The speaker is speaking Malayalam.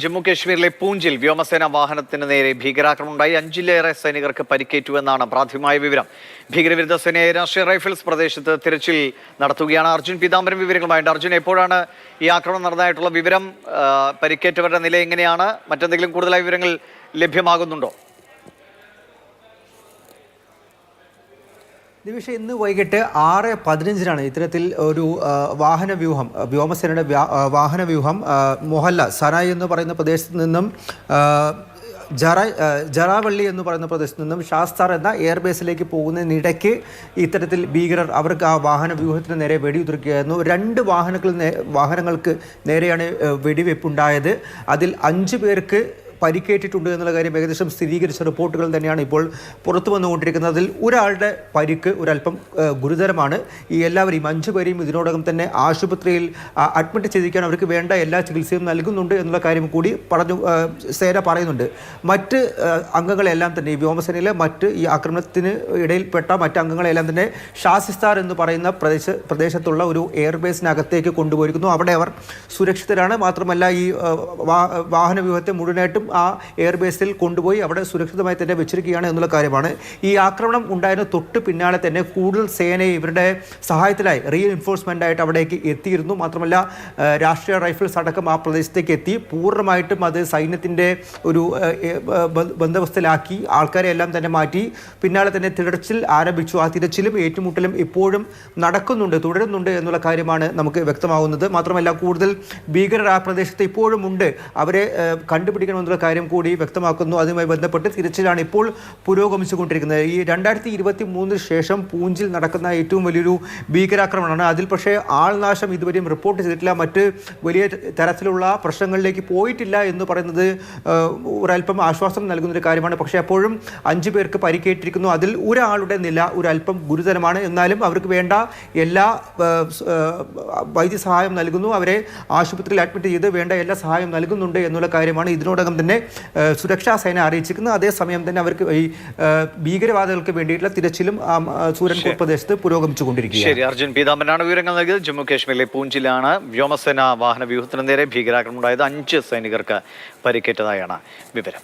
ജമ്മു കാശ്മീരിലെ പൂഞ്ചിൽ വ്യോമസേന വാഹനത്തിന് നേരെ ഭീകരാക്രമണം ഉണ്ടായി. 5-ലേറെ സൈനികർക്ക് പരിക്കേറ്റുവെന്നാണ് പ്രാഥമികമായ വിവരം. ഭീകരവിരുദ്ധ സേനയെ രാഷ്ട്രീയ റൈഫിൾസ് പ്രദേശത്ത് തിരച്ചിൽ നടത്തുകയാണ്. അർജുൻ പീതാംബരൻ വിവരങ്ങളുമായിട്ട്. അർജുൻ, എപ്പോഴാണ് ഈ ആക്രമണം നടന്നതായിട്ടുള്ള വിവരം? പരിക്കേറ്റവരുടെ നില എങ്ങനെയാണ്? മറ്റെന്തെങ്കിലും കൂടുതലായ വിവരങ്ങൾ ലഭ്യമാകുന്നുണ്ടോ? നിമിഷം ഇന്ന് വൈകിട്ട് 6:15 ഇത്തരത്തിൽ ഒരു വാഹനവ്യൂഹം, വ്യോമസേനയുടെ വാഹനവ്യൂഹം മൊഹല്ല സനായി എന്ന് പറയുന്ന പ്രദേശത്ത് നിന്നും ജറാവള്ളി എന്ന് പറയുന്ന പ്രദേശത്ത് നിന്നും ഷാസ്താർ എന്ന എയർബേസിലേക്ക് പോകുന്നതിനിടയ്ക്ക് ഇത്തരത്തിൽ ഭീകരർ അവർക്ക് ആ വാഹനവ്യൂഹത്തിന് നേരെ വെടിയുതിർക്കുകയായിരുന്നു. 2 വാഹനങ്ങൾക്ക് നേരെയാണ് വെടിവെപ്പുണ്ടായത്. അതിൽ 5 പേർക്ക് പരിക്കേറ്റിട്ടുണ്ട് എന്നുള്ള കാര്യം ഏകദേശം സ്ഥിരീകരിച്ച റിപ്പോർട്ടുകൾ തന്നെയാണ് ഇപ്പോൾ പുറത്തു വന്നുകൊണ്ടിരിക്കുന്നത്. അതിൽ ഒരാളുടെ പരിക്ക് ഒരല്പം ഗുരുതരമാണ്. ഈ എല്ലാവരെയും 5 പേരെയും ഇതിനോടകം തന്നെ ആശുപത്രിയിൽ അഡ്മിറ്റ് ചെയ്തിരിക്കാൻ അവർക്ക് വേണ്ട എല്ലാ ചികിത്സയും നൽകുന്നുണ്ട് എന്നുള്ള കാര്യം കൂടി സേന പറയുന്നുണ്ട്. മറ്റ് അംഗങ്ങളെല്ലാം തന്നെ ഈ വ്യോമസേനയിലെ ഈ ആക്രമണത്തിന് ഇടയിൽപ്പെട്ട മറ്റ് അംഗങ്ങളെല്ലാം തന്നെ ഷാസിസ്ഥാർ എന്ന് പറയുന്ന പ്രദേശത്തുള്ള ഒരു എയർബേസിനകത്തേക്ക് കൊണ്ടുപോയിരിക്കുന്നു. അവിടെ അവർ സുരക്ഷിതരാണ്. മാത്രമല്ല ഈ വാഹനവ്യൂഹത്തെ മുഴുവനായിട്ടും ആ എയർബേസിൽ കൊണ്ടുപോയി അവിടെ സുരക്ഷിതമായി തന്നെ വെച്ചിരിക്കുകയാണ് എന്നുള്ള കാര്യമാണ്. ഈ ആക്രമണം ഉണ്ടായതിന് തൊട്ട് പിന്നാലെ തന്നെ കൂടുതൽ സേനയെ ഇവരുടെ സഹായത്തിലായി റീഎൻഫോഴ്സ്മെൻ്റ് ആയിട്ട് അവിടേക്ക് എത്തിയിരുന്നു. മാത്രമല്ല രാഷ്ട്രീയ റൈഫിൾസ് അടക്കം ആ പ്രദേശത്തേക്ക് എത്തി പൂർണ്ണമായിട്ടും അത് സൈന്യത്തിൻ്റെ ഒരു ബന്ദോബസ്തിലാക്കി ആൾക്കാരെ എല്ലാം തന്നെ മാറ്റി പിന്നാലെ തന്നെ തിരച്ചിൽ ആരംഭിച്ചു. ആ തിരച്ചിലും ഏറ്റുമുട്ടലും ഇപ്പോഴും തുടരുന്നുണ്ട് എന്നുള്ള കാര്യമാണ് നമുക്ക് വ്യക്തമാകുന്നത്. മാത്രമല്ല കൂടുതൽ ഭീകരർ ആ പ്രദേശത്ത് ഇപ്പോഴും ഉണ്ട്. അവരെ കണ്ടുപിടിക്കണമെന്നുള്ള കാര്യം കൂടി വ്യക്തമാക്കുന്നു. അതുമായി ബന്ധപ്പെട്ട് തിരച്ചിലാണ് ഇപ്പോൾ പുരോഗമിച്ചുകൊണ്ടിരിക്കുന്നത്. ഈ 2023 ശേഷം പൂഞ്ചിൽ നടക്കുന്ന ഏറ്റവും വലിയൊരു ഭീകരാക്രമണമാണ്. അതിൽ പക്ഷേ ആൾനാശം ഇതുവരെയും റിപ്പോർട്ട് ചെയ്തിട്ടില്ല. മറ്റ് വലിയ തരത്തിലുള്ള പ്രശ്നങ്ങളിലേക്ക് പോയിട്ടില്ല എന്ന് പറയുന്നത് ഒരല്പം ആശ്വാസം നൽകുന്നൊരു കാര്യമാണ്. പക്ഷേ അപ്പോഴും 5 പേർക്ക് പരിക്കേറ്റിരിക്കുന്നു. അതിൽ ഒരാളുടെ നില ഒരല്പം ഗുരുതരമാണ്. എന്നാലും അവർക്ക് വേണ്ട എല്ലാ വൈദ്യസഹായം നൽകുന്നു. അവരെ ആശുപത്രിയിൽ അഡ്മിറ്റ് ചെയ്ത് വേണ്ട എല്ലാ സഹായം നൽകുന്നുണ്ട് എന്നുള്ള കാര്യമാണ് ഇതിനോടകം തന്നെ സുരക്ഷാ സേന അറിയിച്ചിരിക്കുന്നത്. അതേസമയം തന്നെ അവർക്ക് ഈ ഭീകരവാദികൾക്ക് വേണ്ടിയിട്ടുള്ള തിരച്ചിലും സൂരൻപൂർ പ്രദേശത്ത് പുരോഗമിച്ചുകൊണ്ടിരിക്കുകയാണ്. ശരി, അർജുൻ പീതാംബരനാണ് വിവരങ്ങൾ നൽകിയത്. ജമ്മു കാശ്മീരിലെ പൂഞ്ചിലാണ് വ്യോമസേന വാഹന വ്യൂഹത്തിന് നേരെ ഭീകരാക്രമണം ഉണ്ടായത്. 5 സൈനികർക്ക് പരിക്കേറ്റതായാണ് വിവരം.